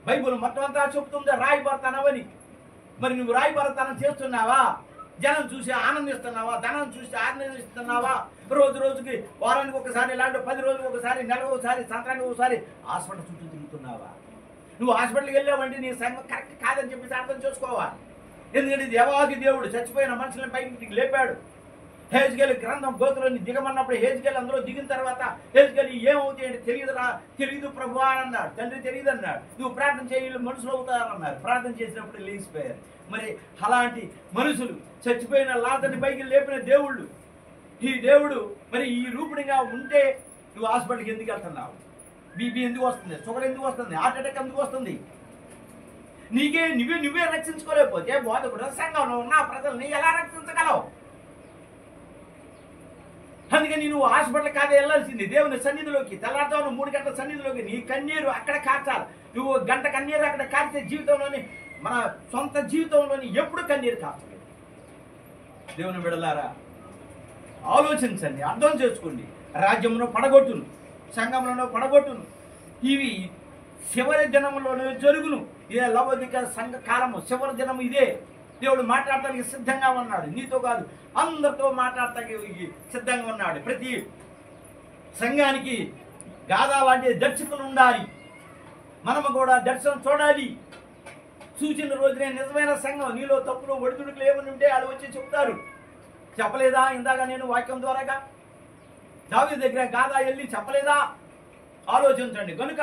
బైబుల్ మొత్తం అంతా చెప్తుంది రాయబారతనమని. మరి నువ్వు రాయబారతనం చేస్తున్నావా? జనం చూసి ఆనందిస్తున్నావా? ధనం చూసి ఆనందిస్తున్నావా? రోజుకి వారానికి ఒకసారి, ఇలాంటి 10 రోజులకు ఒకసారి, నెలకు ఒకసారి, సంవత్సరానికి ఒకసారి హాస్పిటల్ చుట్టూ తిరుగుతున్నావా? నువ్వు హాస్పిటల్కి వెళ్ళావంటే నీ సంఘం కరెక్ట్ కాదని చెప్పేసి అర్థం చేసుకోవాలి. ఎందుకంటే దేవాది దేవుడు చచ్చిపోయిన మనుషులను పైకి లేపాడు. హెజ్కేలు గ్రంథం గోతులోని దిగమన్నప్పుడు హెజ్కేలు అందులో దిగిన తర్వాత హెజ్కేలు ఏమవుతాయి అంటే తెలియదు ప్రభువా అన్నాడు. తండ్రి తెలియదు అన్నాడు. నువ్వు ప్రార్థన చేయ మనుషులు అవుతారన్నారు. ప్రార్థన చేసినప్పుడు లేచిపోయారు. మరి అలాంటి మనుషులు చచ్చిపోయిన లాజరుని పైకి లేపిన దేవుళ్ళు. ఈ దేవుడు మరి ఈ రూపునిగా ఉంటే నువ్వు హాస్పిటల్కి ఎందుకు వెళ్తున్నావు? బీపీ ఎందుకు వస్తుంది? షుగర్ ఎందుకు వస్తుంది? హార్ట్ అటాక్ ఎందుకు వస్తుంది? నువ్వే రక్షించుకోలేకపోతే బోధకుడు సంఘంలో ఉన్న ప్రజల్ని ఎలా రక్షించగలవు? అందుకని నువ్వు హాస్పిటల్ కాదే వెళ్ళాల్సింది దేవుని సన్నిధిలోకి. తెల్లారుతావు 3 గంటల సన్నిధిలోకి. నీ కన్నీరు అక్కడ కార్చాలి. నువ్వు గంట కన్నీరు అక్కడ కార్చే జీవితంలోని మన సొంత జీవితంలోని ఎప్పుడు కన్నీరు కార్చలేదు. దేవుని బిడ్డలారా ఆలోచించండి, అర్థం చేసుకోండి. రాజ్యంలో పడగొట్టును, సంఘంలో పడగొట్టును. ఇవి చివరి దినంలోనే జరుగును. ఇదే లవోదిక సంఘ కాలము, చివరి దినం ఇదే. దేవుడు మాట్లాడటానికి సిద్ధంగా ఉన్నాడు. నీతో కాదు, అందరితో మాట్లాడటానికి సిద్ధంగా ఉన్నాడు. ప్రతి సంఘానికి గాథ లాంటి దర్శకులు ఉండాలి. మనము కూడా దర్శనం చూడాలి. సూచన రోజునే నిజమైన సంఘం. నీలో తప్పులు ఒడిదుడుకులు ఏమని ఉంటే వాళ్ళు వచ్చి చెప్తారు. చెప్పలేదా ఇందాక నేను వాక్యం ద్వారాగా? దావీదు దగ్గర గాథ వెళ్ళి చెప్పలేదా? ఆలోచించండి. కనుక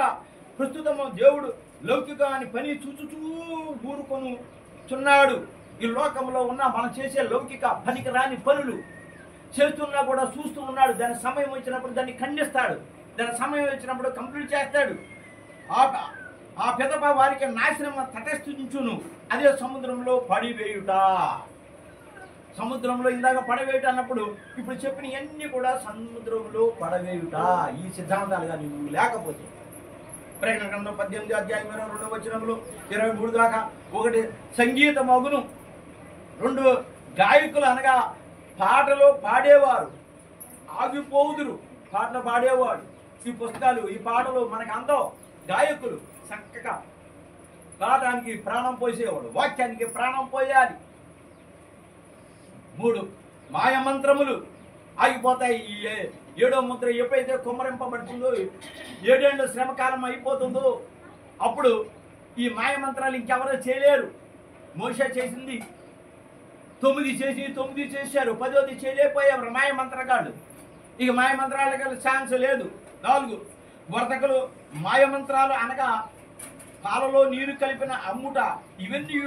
ప్రస్తుతము దేవుడు లౌకికాన్ని పని చూచుచూ ఊరుకొనుచున్నాడు. ఈ లోకంలో ఉన్న మనం చేసే లౌకిక పనికి రాని పనులు చేస్తున్నా కూడా చూస్తూ ఉన్నాడు. దాని సమయం వచ్చినప్పుడు దాన్ని ఖండిస్తాడు. దాని సమయం వచ్చినప్పుడు కంప్లీట్ చేస్తాడు. ఆ పెదప వారికి నాశనం తటస్థించును. అదే సముద్రంలో పడివేయుట. సముద్రంలో ఇందాక పడవేయుట అన్నప్పుడు ఇప్పుడు చెప్పిన ఇవన్నీ కూడా సముద్రంలో పడవేయుట. ఈ సిద్ధాంతాలుగా నువ్వు లేకపోతే ప్రకటన గ్రంథం 18 అధ్యాయం 22వ వచనంలో 23 దాకా 1 సంగీత మగును, 2 గాయకులు అనగా పాటలు పాడేవారు ఆగిపోదురు. పాటలు పాడేవాడు. ఈ పుస్తకాలు ఈ పాటలు మనకు అందం. గాయకులు చక్కగా పాఠానికి ప్రాణం పోసేవాడు. వాక్యానికి ప్రాణం పోయాలి. 3 మాయమంత్రములు ఆగిపోతాయి. ఈ 7వ ముద్ర ఎప్పుడైతే కుమ్మరింపబడుతుందో, 7 ఏళ్ళ శ్రమకాలం అయిపోతుందో అప్పుడు ఈ మాయమంత్రాలు ఇంకెవరో చేయలేరు. మోషే చేసింది 9 చేశారు. 10వ చేయలేకపోయారు మాయమంత్రగాళ్ళు. ఇక మాయమంత్రాలకు ఛాన్స్ లేదు. 4 వర్తకులు మాయమంత్రాలు అనగా పాలలో నీరు కలిపిన అమ్ముట. ఇవన్నీ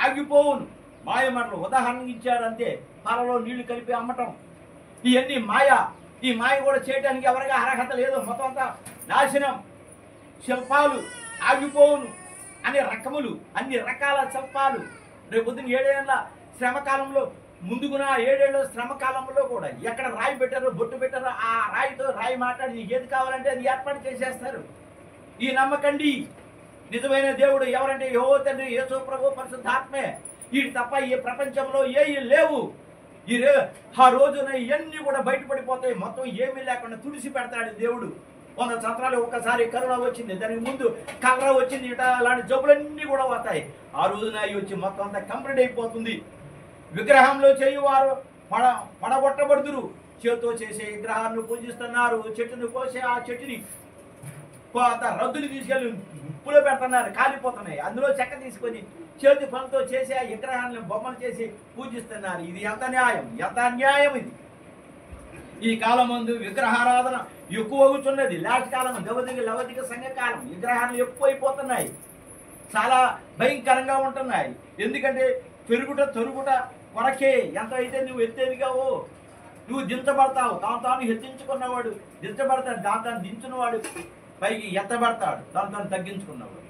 ఆగిపోవును. మాయమంత్రాలు ఉదాహరణ ఇచ్చారు అంతే. పాలలో నీళ్లు కలిపి అమ్మటం ఇవన్నీ మాయ. ఈ మాయ కూడా చేయడానికి ఎవరిగా అర్హత లేదు. మొత్తం అంతా నాశనం. శిల్పాలు ఆగిపోవును. అన్ని రకాల శిల్పాలు రేపు పొద్దున 7 ఏళ్ళ శ్రమకాలంలో ముందుగున 7 ఏళ్ళ శ్రమకాలంలో కూడా ఎక్కడ రాయి పెట్టారో బొట్టు పెట్టారో ఆ రాయితో రాయి మాట్లాడి నీకు ఏది కావాలంటే అది ఏర్పాటు చేసేస్తారు. ఈ నమ్మకండి. నిజమైన దేవుడు ఎవరంటే యెహోవా తండ్రి, యేసు ప్రభు, పరిశుద్ధాత్మే. వీటి తప్ప ఈ ప్రపంచంలో ఏవి లేవు. ఆ రోజున ఇవన్నీ కూడా బయటపడిపోతాయి. మొత్తం ఏమీ లేకుండా తుడిసి పెడతాడు దేవుడు. 100 సంవత్సరాలు ఒకసారి కరోనా వచ్చింది, దానికి ముందు కలరా వచ్చింది, ఇట అలాంటి జబ్బులన్నీ కూడా వస్తాయి. ఆ రోజున అవి వచ్చి మొత్తం అంతా కంప్లీట్ అయిపోతుంది. విగ్రహంలో చేయువారు పడగొట్టబడుదురు. చేతితో చేసే విగ్రహాలను పూజిస్తున్నారు. చెట్టును కోసే ఆ చెట్టుని రద్దులు తీసుకెళ్ళి ఉప్పులో పెడుతున్నారు, కాలిపోతున్నాయి. అందులో చెక్క తీసుకొని చేతి పనులతో చేసి ఆ విగ్రహాలను బొమ్మలు చేసి పూజిస్తున్నారు. ఇది ఎంత న్యాయం, ఎంత అన్యాయం ఇది. ఈ కాలం ముందు విగ్రహారాధన ఎక్కువ అవుతున్నది. లాస్ట్ కాలం లవదిక సంఘకాలం విగ్రహాలు ఎక్కువైపోతున్నాయి. చాలా భయంకరంగా ఉంటున్నాయి. ఎందుకంటే తరుగుట కొరకే. ఎంత అయితే నువ్వు ఎత్తేదిగావో నువ్వు దించబడతావు. తాను హెచ్చించుకున్నవాడు దించబడతాడు. తాను దించున్నవాడు పైకి ఎత్తబడతాడు. తాను తగ్గించుకున్నవాడు.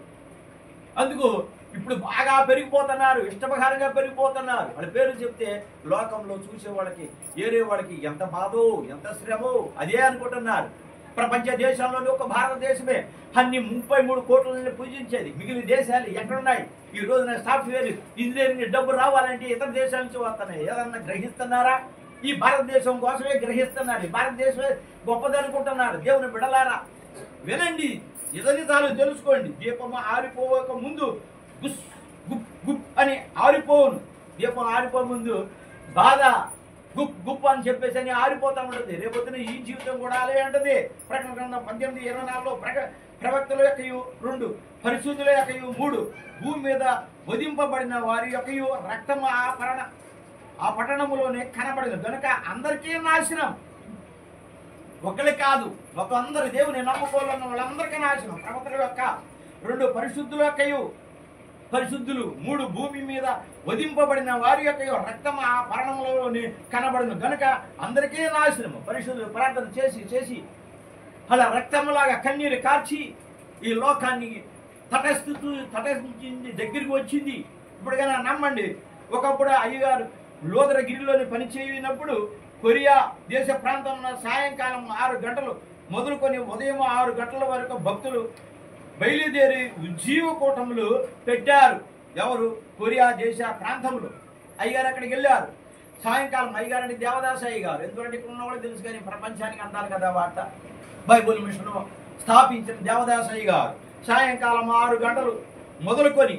అందుకు ఇప్పుడు బాగా పెరిగిపోతున్నారు, ఇష్టప్రకారంగా పెరిగిపోతున్నారు. వాళ్ళ పేరు చెప్తే లోకంలో చూసే వాళ్ళకి ఏరే వాళ్ళకి ఎంత బాధో ఎంత శ్రమో అదే అనుకుంటున్నారు. ప్రపంచ దేశాల్లోని ఒక భారతదేశమే అన్ని 33 కోట్లని పూజించేది. మిగిలిన దేశాలు ఎక్కడున్నాయి? ఈ రోజున సాఫ్ట్వేర్ ఇంజనీరింగ్ డబ్బు రావాలంటే ఇతర దేశాల నుంచి వస్తున్నాయి. ఏదన్నా గ్రహిస్తున్నారా? ఈ భారతదేశం కోసమే గ్రహిస్తున్నారు. భారతదేశమే గొప్పదనుకుంటున్నారు. దేవుని బిడలారా వినండి, నిజాలు తెలుసుకోండి. దీపము ఆరిపోక ముందు గుస్ గుప్ గుప్ అని ఆరిపోను. దీపం ఆరిపో ముందు బాధ గుప్ గుప్ అని చెప్పేసి అని ఆరిపోతూ ఉంటుంది. రేపొద్దున ఈ జీవితం కూడా అలాగే ఉంటుంది. ప్రకటన గ్రంథం 18:24లో ప్రవక్తల యొక్కయు 2, పరిశుద్ధుల యొక్కయు 3, భూమి మీద వధింపబడిన వారి యొక్కయు రక్తము ఆ పట్టణంలోనే కనబడదు కనుక అందరికీ నాశనం. ఒకరి కాదు, ఒక అందరు దేవుని నమ్ముకోవాలన్న వాళ్ళందరికీ నాశనం. ప్రవక్తల యొక్క 2 పరిశుద్ధుల యొక్కయు పరిశుద్ధులు 3 భూమి మీద వధింపబడిన వారి యొక్క రక్తం ఆ పరణంలోని కనబడను గనుక అందరికీ నాశనము. పరిశుద్ధులు ప్రార్థన చేసి అలా రక్తంలాగా కన్నీరు కార్చి ఈ లోకాన్ని తటస్థించింది, దగ్గరికి వచ్చింది. ఇప్పుడుగా నమ్మండి, ఒకప్పుడు అయ్యగారు లోదరగిరిలోని పనిచేయనప్పుడు కొరియా దేశ ప్రాంతంలో సాయంకాలం 6 గంటలు మొదలుకొని ఉదయం 6 గంటల వరకు భక్తులు బయలుదేరి ఉజ్జీవ కూటములు పెట్టారు. ఎవరు? కొరియా దేశ ప్రాంతంలో. అయ్యగారు అక్కడికి వెళ్ళారు. సాయంకాలం అయ్యగారు అంటే దేవదాస అయ్యగారు. ఎందుకంటే ఇక్కడ ఉన్నవాళ్ళు తెలుసు, కానీ ప్రపంచానికి అంటారు కదా వార్త. బైబుల్ మిషన్ స్థాపించిన దేవదాస అయ్యగారు సాయంకాలం 6 గంటలు మొదలుకొని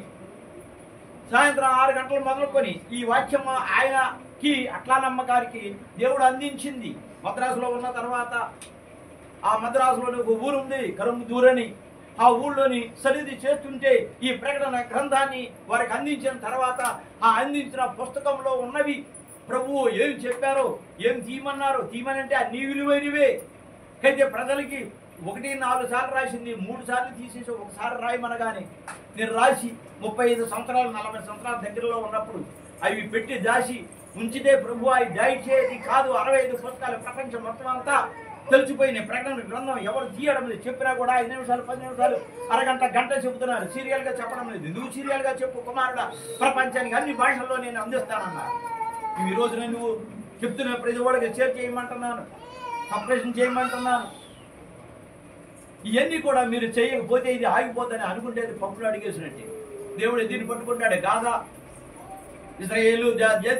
సాయంత్రం 6 గంటలు మొదలుకొని ఈ వాక్యం ఆయనకి అట్లానమ్మ గారికి దేవుడు అందించింది. మద్రాసులో ఉన్న తర్వాత ఆ మద్రాసులోని ఒక ఊరు ఉంది, కరుందూరని. ఆ ఊళ్ళోని సన్నిధి చేస్తుంటే ఈ ప్రకటన గ్రంథాన్ని వారికి అందించిన తర్వాత ఆ అందించిన పుస్తకంలో ఉన్నవి ప్రభువు ఏం చెప్పారో, ఏం తీయమన్నారో, తీయమనంటే అన్ని విలువైనవే. అయితే ప్రజలకి 1-4 సార్లు రాసింది, 3 సార్లు తీసేసి ఒకసారి రాయమనగానే నేను రాసి 35 సంవత్సరాలు 40 సంవత్సరాల దగ్గరలో ఉన్నప్పుడు అవి పెట్టి దాచి ఉంచితే ప్రభు అవి దయచేది కాదు. 65 పుస్తకాలు ప్రపంచం మొత్తం అంతా తెలిసిపోయినాయి. ప్రకటన గ్రంథం ఎవరు తీయడం లేదు. చెప్పినా కూడా 5 నిమిషాలు 10 నిమిషాలు అరగంట గంట చెబుతున్నారు. సీరియల్గా చెప్పడం లేదు. నువ్వు సీరియల్గా చెప్పు కుమారుడా, ప్రపంచానికి అన్ని భాషల్లో నేను అందిస్తానన్నా. ఈ రోజున నువ్వు చెప్తున్న ప్రతి ఒక్కరికి షేర్ చేయమంటున్నాను, సపరేషన్ చేయమంటున్నాను. ఇవన్నీ కూడా మీరు చేయకపోతే ఇది ఆగిపోతుందని అనుకుంటే పప్పులు అడిగేసినట్టే. దేవుడు దీన్ని పట్టుకుంటాడు. గాజా ఇజ్రాయేలు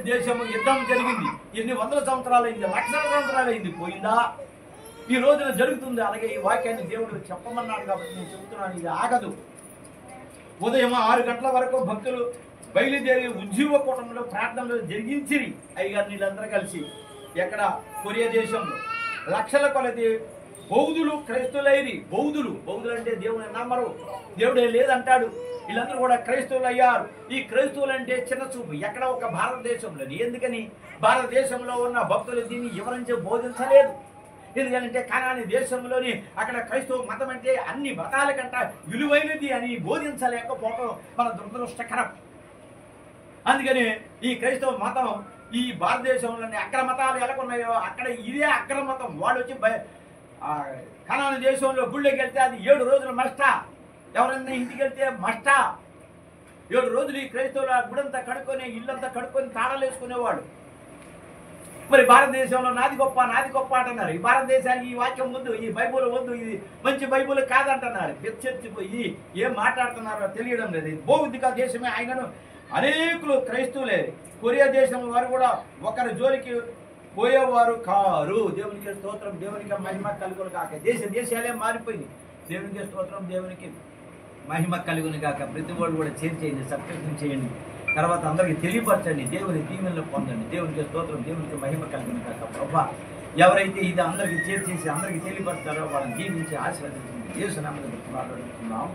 దేశము యుద్ధం జరిగింది. ఎన్ని వందల సంవత్సరాలు అయింది, లక్షల సంవత్సరాలు అయింది. పోయిందా? ఈ రోజున జరుగుతుంది. అలాగే ఈ వాక్యాన్ని దేవుడు చెప్పమన్నాడు కాబట్టి నేను చెబుతున్నాను, ఇది ఆగదు. ఉదయం 6 గంటల వరకు భక్తులు బయలుదేరి ఉజ్జీవ కూటంలో ప్రార్థనలు జరిగించిరి. అయ్యగారు వీళ్ళందరూ కలిసి ఎక్కడ? కొరియా దేశంలో లక్షల కొలది బౌద్ధులు క్రైస్తవులైరి. బౌద్ధులు అంటే దేవుని నమ్మరు, దేవుడే లేదంటాడు. వీళ్ళందరూ కూడా క్రైస్తవులు అయ్యారు. ఈ క్రైస్తవులు అంటే చిన్న చూపు. ఎక్కడ? ఒక భారతదేశంలోని. ఎందుకని? భారతదేశంలో ఉన్న భక్తులు దీన్ని వివరించి బోధించలేదు. ఎందుకంటే కనాని దేశంలోని అక్కడ క్రైస్తవ మతం అంటే అన్ని మతాల కంటే విలువైనది అని బోధించలేకపోవడం మన దురదృష్టకరం. అందుకని ఈ క్రైస్తవ మతం ఈ భారతదేశంలోని అగ్ర మతాలు ఎలాగున్నాయో అక్కడ ఇదే అగ్ర మతం. వాళ్ళు వచ్చి కనాని దేశంలో గుళ్ళకి వెళ్తే అది 7 రోజులు మస్ట. ఎవరైనా ఇంటికి వెళ్తే మస్ట. 7 రోజులు ఈ క్రైస్తవులు గుడంతా కడుక్కొని ఇల్లంతా కడుక్కొని తాళాలు వేసుకునేవాడు. మరి భారతదేశంలో నాది గొప్ప అంటున్నారు. ఈ భారతదేశానికి ఈ వాక్యం వద్దు, ఈ బైబుల్ వద్దు, ఇది మంచి బైబుల్ కాదంటున్నారు. చర్చిపోయి ఏం మాట్లాడుతున్నారో తెలియడం లేదు. భౌతిక దేశమే ఆయనను అనేకులు క్రైస్తవులే. కొరియా దేశం వారు కూడా ఒకరి జోలికి పోయేవారు కారు. దేవునికి స్తోత్రం, దేవునికి మహిమ కలుగును కాక. దేశాలే మారిపోయింది. దేవునికి స్తోత్రం, దేవునికి మహిమ కలుగును కాక. ప్రతి వాళ్ళు కూడా చేయండి, సబ్స్క్రిప్షన్ చేయండి, తర్వాత అందరికీ తెలియపరచండి. దేవుని దీవెనలు పొందండి. దేవునికి స్తోత్రం, దేవునికి మహిమ కలుగును కాక. ప్రభా, ఎవరైతే ఇది అందరికీ చేసి అందరికీ తెలియపరుస్తారో వాళ్ళని దీవించి ఆశీర్వదించండి. యేసు నామములో మాట్లాడుతున్నాము.